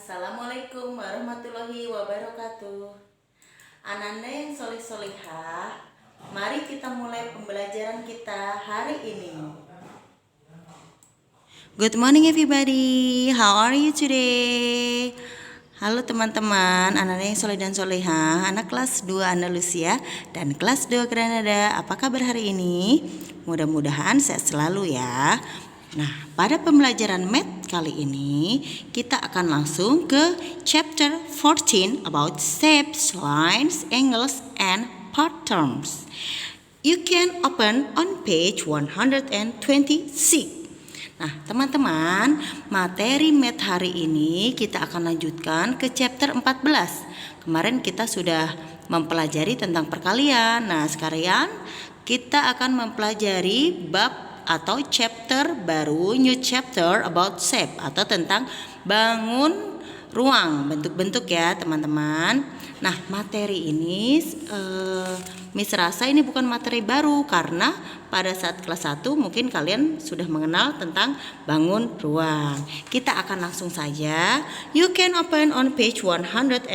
Assalamualaikum warahmatullahi wabarakatuh. Ananda yang solih-solihah, mari kita mulai pembelajaran kita hari ini. Good morning everybody, how are you today? Halo teman-teman, Ananda yang soleh dan solehah, anak kelas 2 Andalusia dan kelas 2 Granada. Apa kabar hari ini? Mudah-mudahan sehat selalu ya. Nah, pada pembelajaran math kali ini kita akan langsung ke chapter 14 about shapes, lines, angles, and patterns. You can open on page 126. Nah, teman-teman, materi math hari ini kita akan lanjutkan ke chapter 14. Kemarin kita sudah mempelajari tentang perkalian. Nah, sekarang kita akan mempelajari bab atau chapter baru, new chapter about shape atau tentang bangun ruang, bentuk-bentuk ya teman-teman. Nah, materi ini Miss rasa ini bukan materi baru karena pada saat kelas 1 mungkin kalian sudah mengenal tentang bangun ruang. Kita akan langsung saja. You can open on page 128.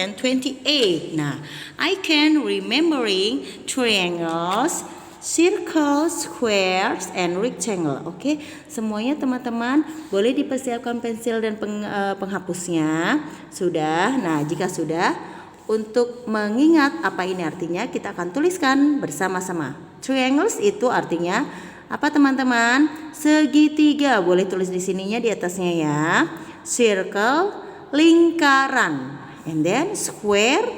Nah, I can remembering triangles, circles, squares, and rectangle. Oke, semuanya teman-teman boleh dipersiapkan pensil dan penghapusnya. Sudah. Nah, jika sudah, untuk mengingat apa ini artinya, kita akan tuliskan bersama-sama. Triangles itu artinya apa teman-teman? Segitiga. Boleh tulis di sininya di atasnya ya. Circle, lingkaran. And then square.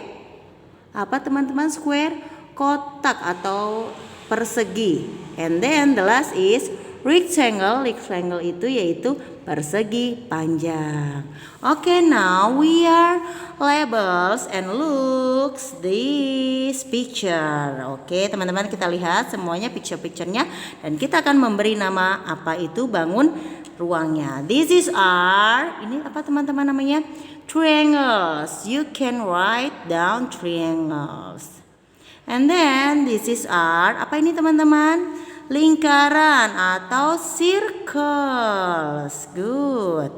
Apa teman-teman square? Kotak atau persegi. And then the last is rectangle. Rectangle itu yaitu persegi panjang. Okay, now we are labels and looks this picture. Oke, teman-teman kita lihat semuanya picture-picturenya dan kita akan memberi nama apa itu bangun ruangnya. This is ini apa teman-teman namanya? Triangles. You can write down triangles. And then this is apa ini teman-teman? Lingkaran atau circles. Good.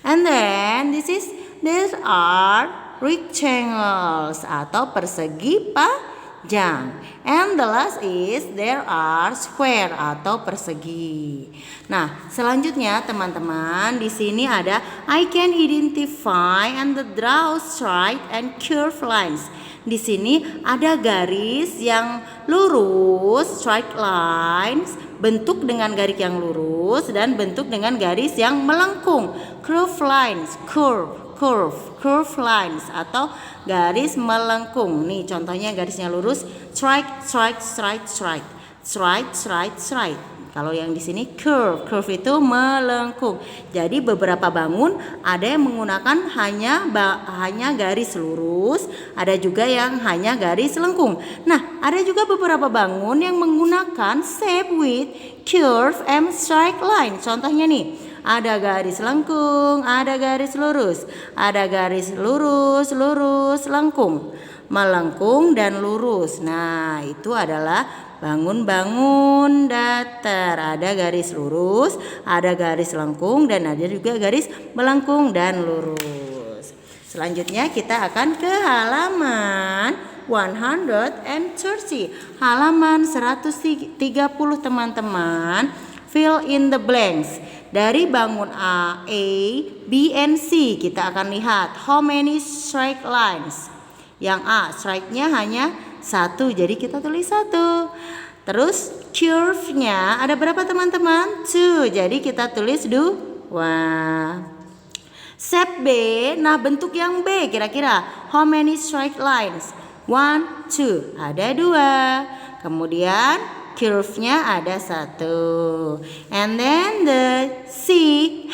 And then these are rectangles atau persegi panjang. And the last is there are square atau persegi. Nah, selanjutnya teman-teman di sini ada I can identify and draw straight and curved lines. Di sini ada garis yang lurus, straight lines, bentuk dengan garis yang lurus dan bentuk dengan garis yang melengkung, curve lines, curve lines atau garis melengkung. Nih contohnya garisnya lurus, straight. Kalau yang di sini curve itu melengkung. Jadi beberapa bangun ada yang menggunakan hanya garis lurus, ada juga yang hanya garis lengkung. Nah, ada juga beberapa bangun yang menggunakan shape with curve and straight line. Contohnya nih, ada garis lengkung, ada garis lurus, ada garis lurus, lengkung, melengkung dan lurus. Nah, itu adalah bangun datar. Ada garis lurus, ada garis lengkung dan ada juga garis melengkung dan lurus. Selanjutnya kita akan ke halaman 130. Halaman 130 teman-teman. Fill in the blanks. Dari bangun A, B, and C kita akan lihat how many straight lines. Yang A straight-nya hanya 1, jadi kita tulis 1. Terus curve-nya ada berapa teman-teman? 2, jadi kita tulis 2. Shape B, nah bentuk yang B kira-kira how many straight lines? 1, 2, ada 2. Kemudian curve-nya ada 1. And then the C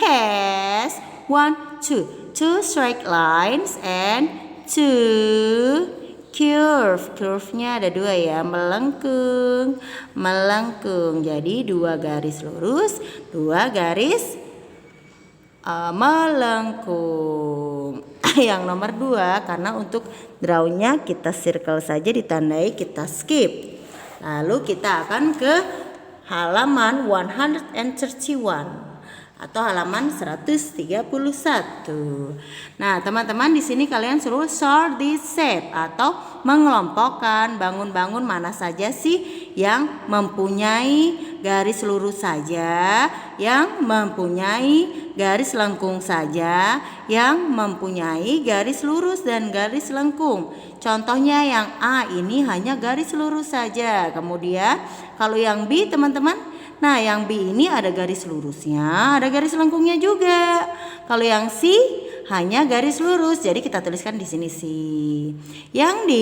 has 1, 2 straight lines and 2 curve-nya ada 2 ya, melengkung. Jadi 2 garis lurus, 2 garis melengkung. Yang nomor 2 karena untuk drawnya kita circle saja, ditandai kita skip. Lalu kita akan ke halaman 131. atau halaman 131. Nah, teman-teman di sini kalian suruh sort this shape atau mengelompokkan bangun-bangun mana saja sih yang mempunyai garis lurus saja, yang mempunyai garis lengkung saja, yang mempunyai garis lurus dan garis lengkung. Contohnya yang A ini hanya garis lurus saja. Kemudian kalau yang B teman-teman, nah yang B ini ada garis lurusnya, ada garis lengkungnya juga. Kalau yang C hanya garis lurus, jadi kita tuliskan di sini C. Yang D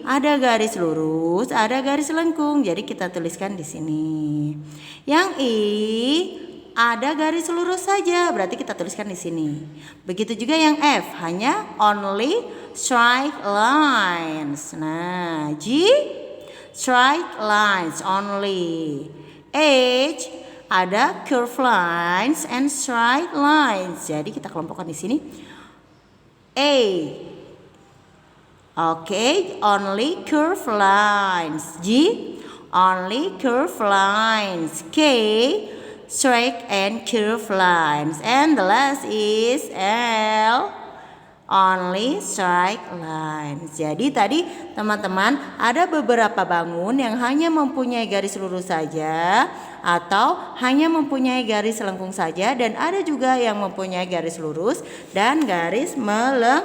ada garis lurus, ada garis lengkung, jadi kita tuliskan di sini. Yang E ada garis lurus saja, berarti kita tuliskan di sini. Begitu juga yang F, hanya only straight lines. Nah, G straight lines only. H ada curve lines and straight lines. Jadi kita kelompokkan di sini. A, okay, only curve lines. G, only curve lines. K, straight and curve lines. And the last is L, only straight lines. Jadi tadi teman-teman ada beberapa bangun yang hanya mempunyai garis lurus saja atau hanya mempunyai garis lengkung saja, dan ada juga yang mempunyai garis lurus dan garis melengkung.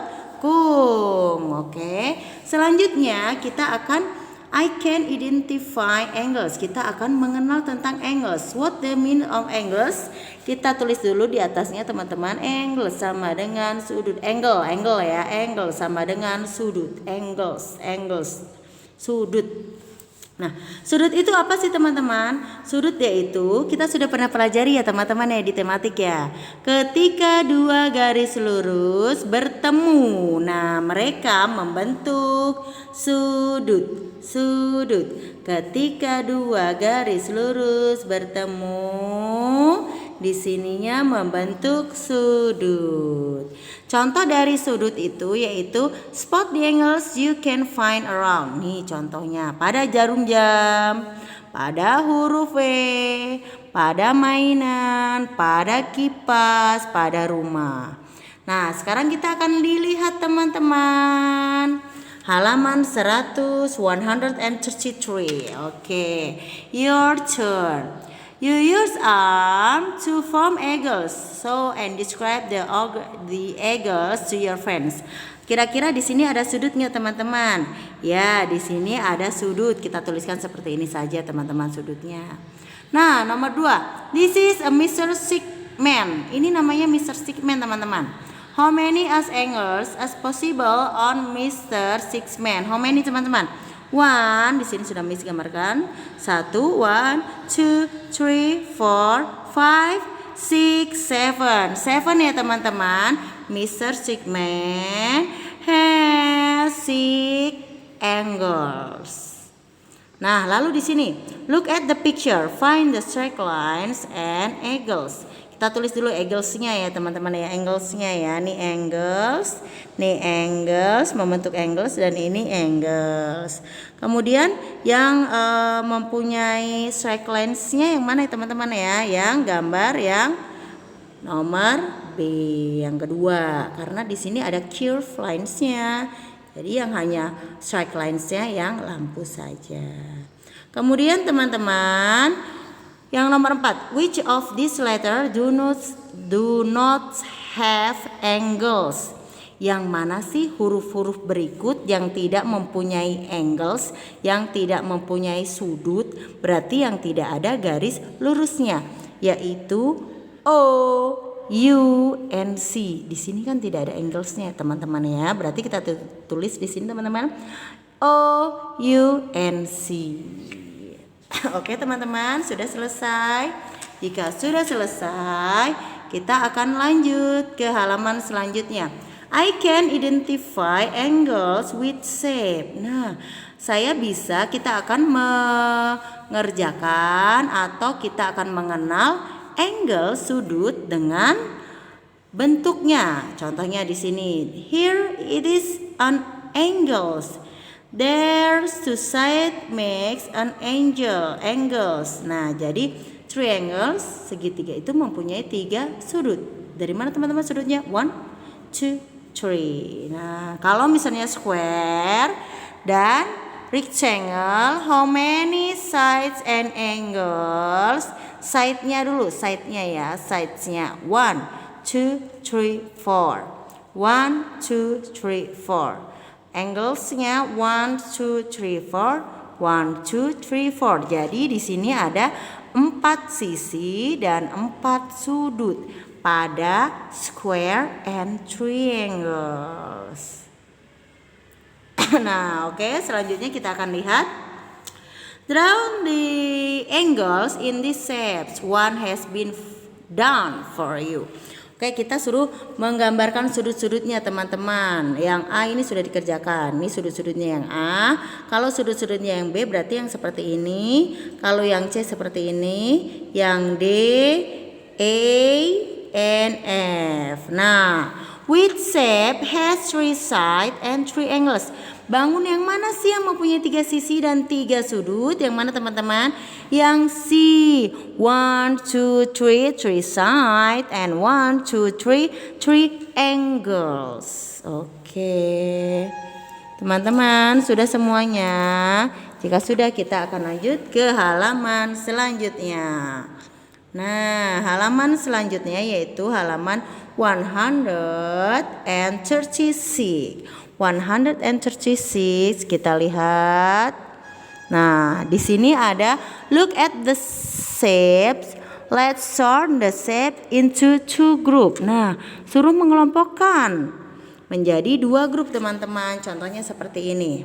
Oke. Selanjutnya kita akan I can identify angles. Kita akan mengenal tentang angles. What the meaning of angles? Kita tulis dulu di atasnya teman-teman. Angle sama dengan sudut. Angle ya. Angle sama dengan sudut. Angles, sudut. Nah, sudut itu apa sih teman-teman? Sudut yaitu, kita sudah pernah pelajari ya teman-teman ya di tematik ya. Ketika dua garis lurus bertemu, nah mereka membentuk sudut. Ketika dua garis lurus bertemu, di sininya membentuk sudut. Contoh dari sudut itu yaitu spot the angles you can find around. Nih contohnya pada jarum jam, pada huruf V, pada mainan, pada kipas, pada rumah. Nah, sekarang kita akan dilihat teman-teman. Halaman 133. Oke, your turn. You use arm to form angles. So and describe the angles to your friends. Kira-kira di sini ada sudutnya teman-teman? Ya, di sini ada sudut. Kita tuliskan seperti ini saja teman-teman sudutnya. Nah, nomor 2. This is a Mr. Stickman. Ini namanya Mr. Stickman teman-teman. How many as angles as possible on Mr. Stickman? How many teman-teman? 1, di sini sudah Miss gambarkan. 1, 1, 2, 3, 4, 5, 6, 7. 7 ya teman-teman. Mr. Stickman has 6 angles. Nah, lalu di sini, look at the picture, find the straight lines and angles. Kita tulis dulu anglesnya ya teman-teman ya, anglesnya ya. Nih angles, membentuk angles, dan ini angles. Kemudian yang mempunyai straight lines-nya yang mana ya teman-teman ya? Yang gambar yang nomor B, yang kedua. Karena di sini ada curve lines-nya. Jadi yang hanya straight lines-nya yang lampu saja. Kemudian teman-teman, yang nomor 4, which of these letter do not have angles? Yang mana sih huruf-huruf berikut yang tidak mempunyai angles, yang tidak mempunyai sudut, berarti yang tidak ada garis lurusnya, yaitu O, U, and C. Di sini kan tidak ada anglesnya teman-teman ya, berarti kita tulis di sini teman-teman O, U, and C. Oke teman-teman, sudah selesai. Jika sudah selesai, kita akan lanjut ke halaman selanjutnya. I can identify angles with shape. Nah, kita akan mengerjakan atau kita akan mengenal angle sudut dengan bentuknya. Contohnya di sini. Here it is an angles. There's two sides makes an angles. Nah, jadi Triangles, segitiga itu mempunyai 3 sudut. Dari mana teman-teman sudutnya? 1, 2, 3. Nah, kalau misalnya square dan rectangle, how many sides and angles? Side-nya dulu, side-nya ya, sides-nya 1, 2, 3, 4. 1, 2, 3, 4. Anglesnya 1, 2, 3, 4. 1, 2, 3, 4. Jadi di sini ada 4 sisi dan 4 sudut pada square and triangles. Nah, oke, selanjutnya kita akan lihat draw the angles in these shapes. One has been done for you. Oke, kita suruh menggambarkan sudut-sudutnya teman-teman. Yang A ini sudah dikerjakan. Ini sudut-sudutnya yang A. Kalau sudut-sudutnya yang B berarti yang seperti ini. Kalau yang C seperti ini. Yang D, E, and F. Nah, which shape has 3 sides and 3 angles? Bangun yang mana sih yang mempunyai 3 sisi dan 3 sudut? Yang mana teman-teman? Yang C. 1, 2, 3, 3 side and 1, 2, 3, 3 angles. Oke. Teman-teman, sudah semuanya? Jika sudah, kita akan lanjut ke halaman selanjutnya. Nah, halaman selanjutnya yaitu halaman 136. 136 kita lihat. Nah, di sini ada look at the shapes. Let's sort the shape into 2 group. Nah, suruh mengelompokkan menjadi 2 grup teman-teman. Contohnya seperti ini.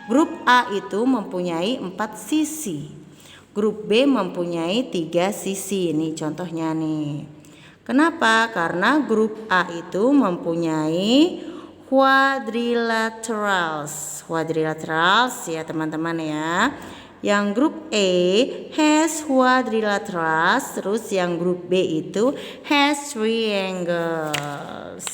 Grup A itu mempunyai 4 sisi. Grup B mempunyai 3 sisi. Ini contohnya nih. Kenapa? Karena grup A itu mempunyai quadrilaterals. Quadrilaterals ya teman-teman ya. Yang grup A has quadrilaterals, terus yang grup B itu has triangles.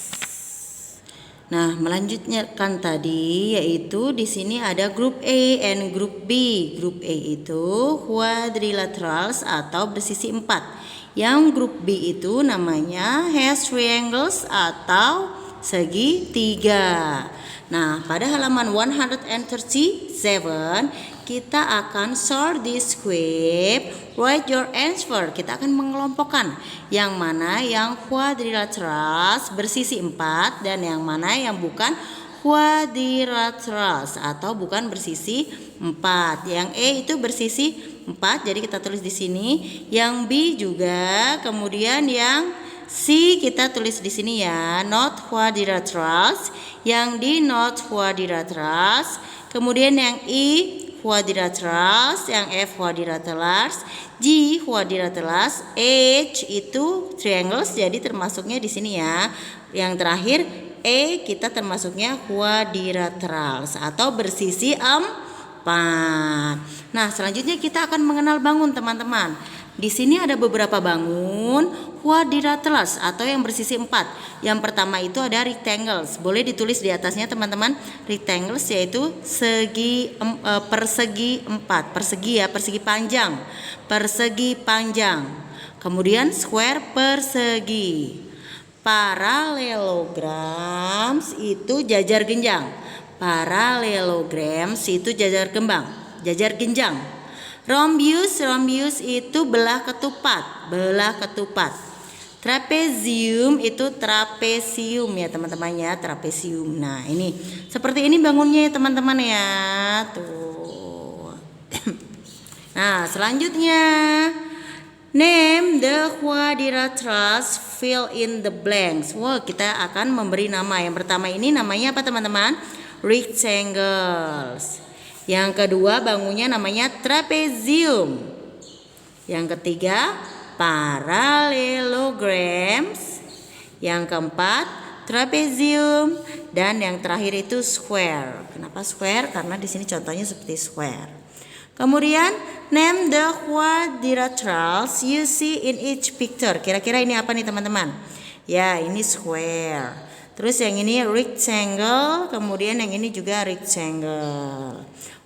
Nah, melanjutkan tadi yaitu di sini ada grup A and grup B. Grup A itu quadrilaterals atau bersisi 4. Yang grup B itu namanya has triangles atau segitiga. Nah, pada halaman 137 kita akan sort this square. Write your answer. Kita akan mengelompokkan yang mana yang quadrilaterals bersisi 4 dan yang mana yang bukan quadrilaterals atau bukan bersisi 4. Yang A itu bersisi 4, jadi kita tulis di sini. Yang B juga, kemudian yang C kita tulis di sini ya, not quadrilaterals. Yang D not quadrilaterals. Kemudian yang E quadrilaterals, yang F quadrilaterals, G quadrilaterals, H itu triangles, jadi termasuknya di sini ya. Yang terakhir E kita termasuknya quadrilaterals atau bersisi 4. Nah, selanjutnya kita akan mengenal bangun teman-teman. Di sini ada beberapa bangun quadrilaterals atau yang bersisi 4. Yang pertama itu ada rectangles. Boleh ditulis di atasnya teman-teman. Rectangles yaitu persegi 4. Persegi ya, persegi panjang. Persegi panjang. Kemudian square persegi. Parallelograms itu jajar genjang. Parallelograms itu jajar genjang. Rhombus itu belah ketupat. Trapezium itu trapesium ya teman-teman ya, trapesium. Nah, ini seperti ini bangunnya ya teman-teman ya. Tuh. Nah, selanjutnya name the quadrilaterals, fill in the blanks. Wah, kita akan memberi nama. Yang pertama ini namanya apa teman-teman? Rectangles. Yang kedua bangunnya namanya trapezium. Yang ketiga parallelograms. Yang keempat trapezium. Dan yang terakhir itu square. Kenapa square? Karena di sini contohnya seperti square. Kemudian name the quadrilaterals you see in each picture. Kira-kira ini apa nih teman-teman? Ya, ini square. Terus yang ini rectangle, kemudian yang ini juga rectangle.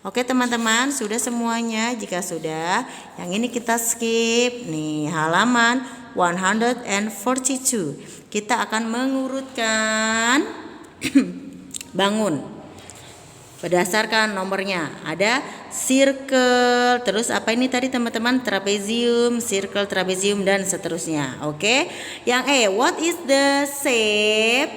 Oke teman-teman, sudah semuanya? Jika sudah, yang ini kita skip. Nih, halaman 142. Kita akan mengurutkan bangun berdasarkan nomornya. Ada circle, terus apa ini tadi teman-teman? Trapezium, circle, trapezium, dan seterusnya. Oke. Yang what is the shape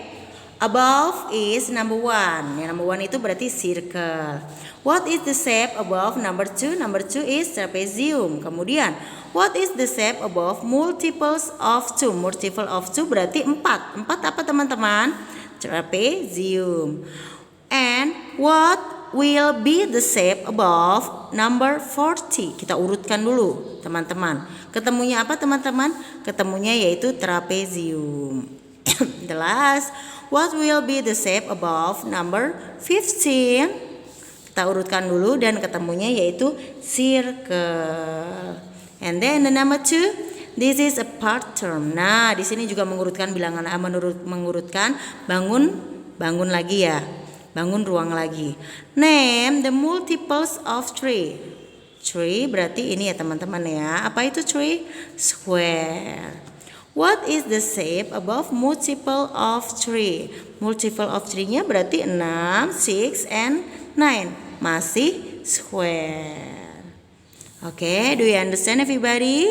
above is number 1. Yang number 1 itu berarti circle. What is the shape above number 2? Number 2 is trapezium. Kemudian, what is the shape above multiples of 2? Multiple of 2 berarti 4. 4 apa teman-teman? Trapezium. And what will be the shape above number 40? Kita urutkan dulu teman-teman. Ketemunya apa teman-teman? Ketemunya yaitu trapezium. The last, what will be the shape above number 15? Kita urutkan dulu dan ketemunya yaitu circle. And then the number 2, this is a part term. Nah, di sini juga mengurutkan bilangan mengurutkan bangun lagi ya. Bangun ruang lagi. Name the multiples of 3. 3 berarti ini ya teman-teman ya. Apa itu 3? Square. What is the shape above multiple of 3? Multiple of 3-nya berarti 6, 6, and 9. Masih square. Oke, do you understand everybody?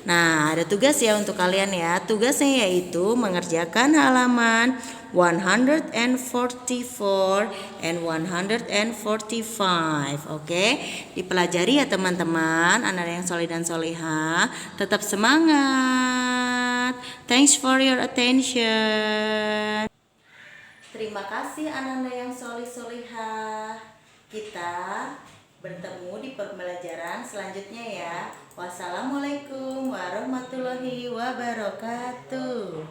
Nah, ada tugas ya untuk kalian ya. Tugasnya yaitu mengerjakan halaman 144 and 145. Oke, dipelajari ya teman-teman. Anak yang soleh dan soleha, tetap semangat. Thanks for your attention. Terima kasih anak-anak yang soleh-soleha. Kita bertemu di pembelajaran selanjutnya ya. Wassalamualaikum warahmatullahi wabarakatuh.